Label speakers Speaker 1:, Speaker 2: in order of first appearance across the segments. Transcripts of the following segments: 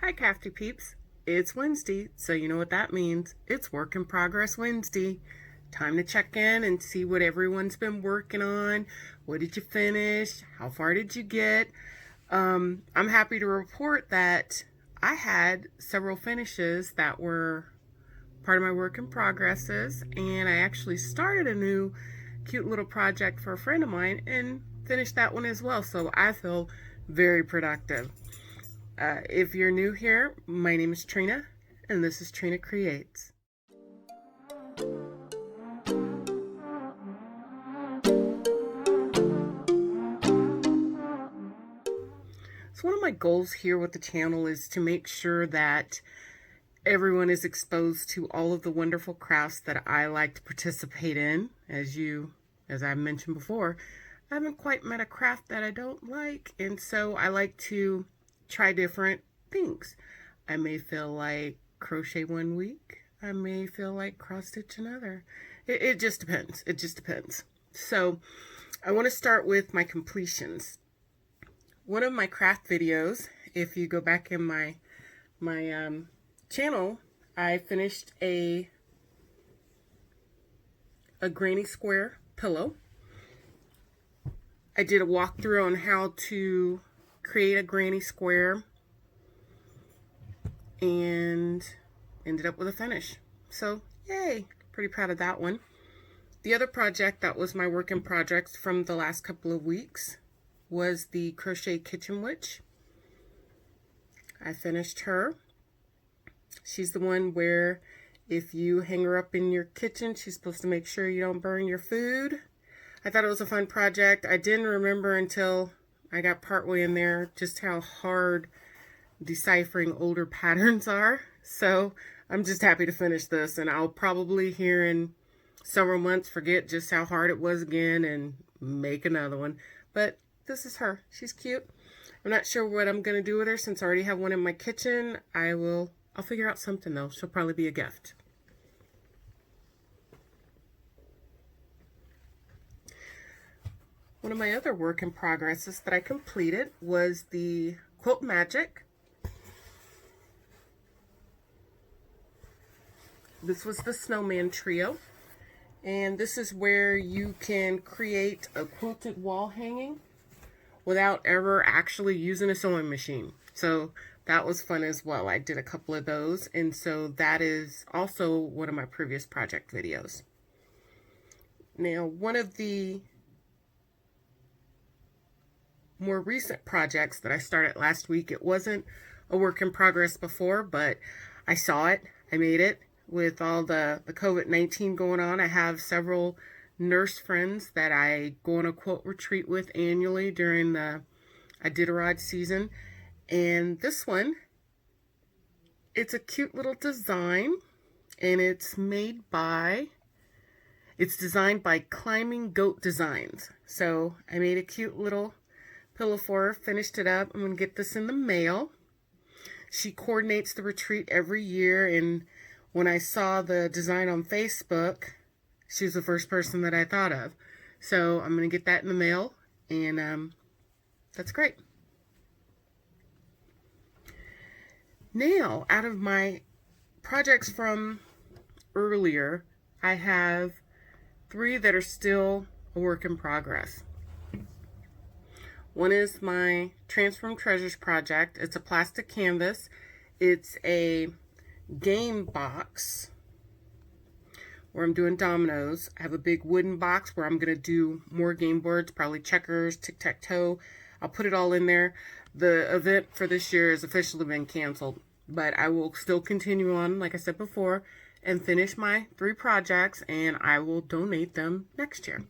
Speaker 1: Hi crafty peeps, it's Wednesday, so you know what that means. It's Work in Progress Wednesday. Time to check in and see what everyone's been working on. What did you finish? How far did you get? I'm happy to report that I had several finishes that were part of my work in progresses, and I actually started a new cute little project for a friend of mine and finished that one as well, so I feel very productive. If you're new here, my name is Trina, and this is Trina Creates. So one of my goals here with the channel is to make sure that everyone is exposed to all of the wonderful crafts that I like to participate in. As I've mentioned before, I haven't quite met a craft that I don't like, and so I like to try different things. I may feel like crochet one week. I may feel like cross stitch another. It just depends. It just depends. So I want to start with my completions. One of my craft videos, if you go back in my channel, I finished a granny square pillow. I did a walkthrough on how to create a granny square and ended up with a finish. So yay, pretty proud of that one. The other project that was my work in progress from the last couple of weeks was the crochet kitchen witch. I finished her. She's the one where if you hang her up in your kitchen, she's supposed to make sure you don't burn your food. I thought it was a fun project. I didn't remember until I got partway in there just how hard deciphering older patterns are. So I'm just happy to finish this, and I'll probably here in several months forget just how hard it was again and make another one. But this is her. She's cute. I'm not sure what I'm going to do with her since I already have one in my kitchen. I'll figure out something though. She'll probably be a gift. One of my other work in progresses that I completed was the Quilt Magic. This was the Snowman Trio, and this is where you can create a quilted wall hanging without ever actually using a sewing machine. So that was fun as well. I did a couple of those, and so that is also one of my previous project videos. Now, one of the more recent projects that I started last week, it wasn't a work in progress before, but I saw it, I made it. With all the COVID-19 going on, I have several nurse friends that I go on a quilt retreat with annually during the Iditarod season. And this one, it's a cute little design, and it's designed by Climbing Goat Designs. So I made a cute little pillow for her, finished it up. I'm going to get this in the mail. She coordinates the retreat every year, and when I saw the design on Facebook, she was the first person that I thought of. So I'm going to get that in the mail, and that's great. Now, out of my projects from earlier, I have 3 that are still a work in progress. One is my Transform Treasures project. It's a plastic canvas. It's a game box where I'm doing dominoes. I have a big wooden box where I'm going to do more game boards, probably checkers, tic-tac-toe. I'll put it all in there. The event for this year has officially been canceled, but I will still continue on, like I said before, and finish my 3 projects, and I will donate them next year.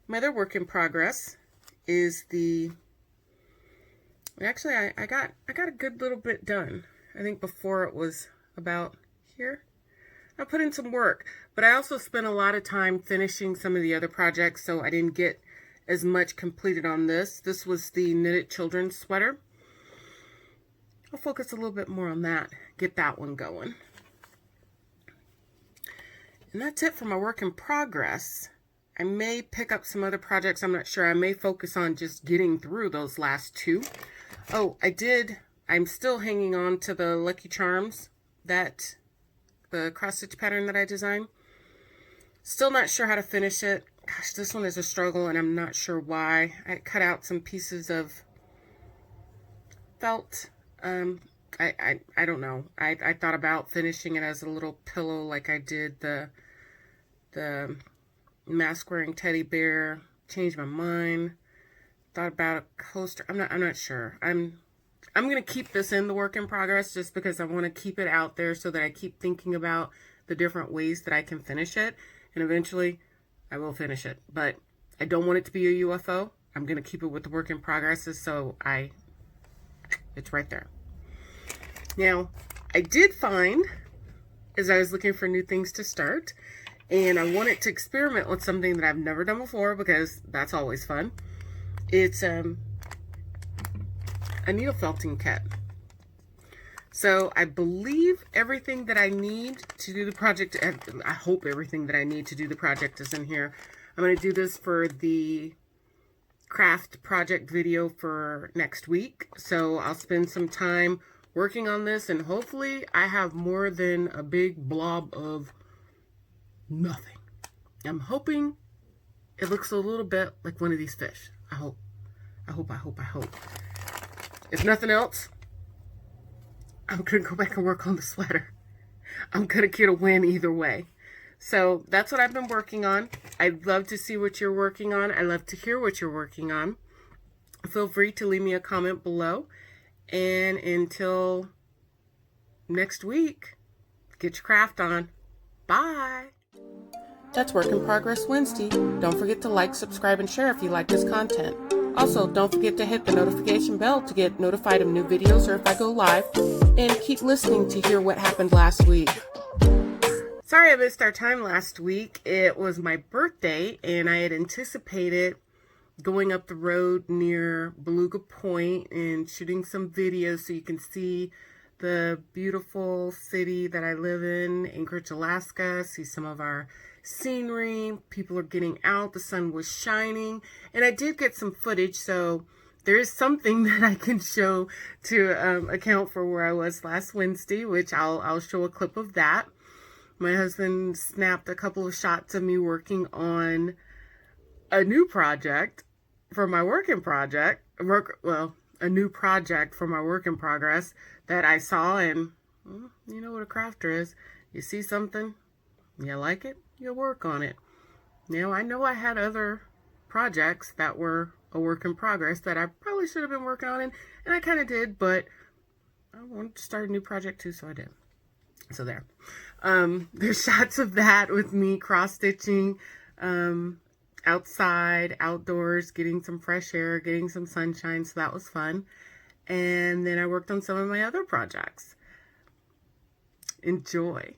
Speaker 1: My other work in progress is actually I got a good little bit done. I think before it was about here. I put in some work, but I also spent a lot of time finishing some of the other projects, so I didn't get as much completed on this. This was the knitted children's sweater. I'll focus a little bit more on that, get that one going. And that's it for my work in progress. I may pick up some other projects. I'm not sure. I may focus on just getting through those last 2. Oh, I did I'm still hanging on to the Lucky Charms, that the cross stitch pattern that I designed. Still not sure how to finish it. Gosh, this one is a struggle, and I'm not sure why. I cut out some pieces of felt. I don't know. I thought about finishing it as a little pillow like I did the mask wearing teddy bear. Changed my mind. Thought about a coaster. I'm not sure. I'm gonna keep this in the work in progress just because I want to keep it out there so that I keep thinking about the different ways that I can finish it, and eventually I will finish it. But I don't want it to be a UFO. I'm gonna keep it with the work in progresses, so it's right there. Now, I did find, as I was looking for new things to start, and I wanted to experiment with something that I've never done before because that's always fun. It's a needle felting kit. So I believe everything that I need to do the project, I hope everything that I need to do the project is in here. I'm going to do this for the craft project video for next week. So I'll spend some time working on this, and hopefully I have more than a big blob of nothing. I'm hoping it looks a little bit like one of these fish. I hope. If nothing else, I'm going to go back and work on the sweater. I'm going to get a win either way. So that's what I've been working on. I'd love to see what you're working on. I love to hear what you're working on. Feel free to leave me a comment below. And until next week, get your craft on. Bye. That's Work in Progress Wednesday. Don't forget to like, subscribe, and share if you like this content. Also, don't forget to hit the notification bell to get notified of new videos or if I go live. And keep listening to hear what happened last week. Sorry I missed our time last week. It was my birthday, and I had anticipated going up the road near Beluga Point and shooting some videos so you can see the beautiful city that I live in, Anchorage, Alaska, see some of our scenery. People are getting out, the sun was shining, and I did get some footage, so there is something that I can show to account for where I was last Wednesday, which I'll show a clip of that. My husband snapped a couple of shots of me working on a new project for my work in project, a new project for my work in progress that I saw, and you know what a crafter is. You see something, you like it, you work on it. Now, I know I had other projects that were a work in progress that I probably should have been working on, and I kind of did, but I wanted to start a new project too, so I did. So there. There's shots of that with me cross-stitching outside, outdoors, getting some fresh air, getting some sunshine, so that was fun. And then I worked on some of my other projects. Enjoy.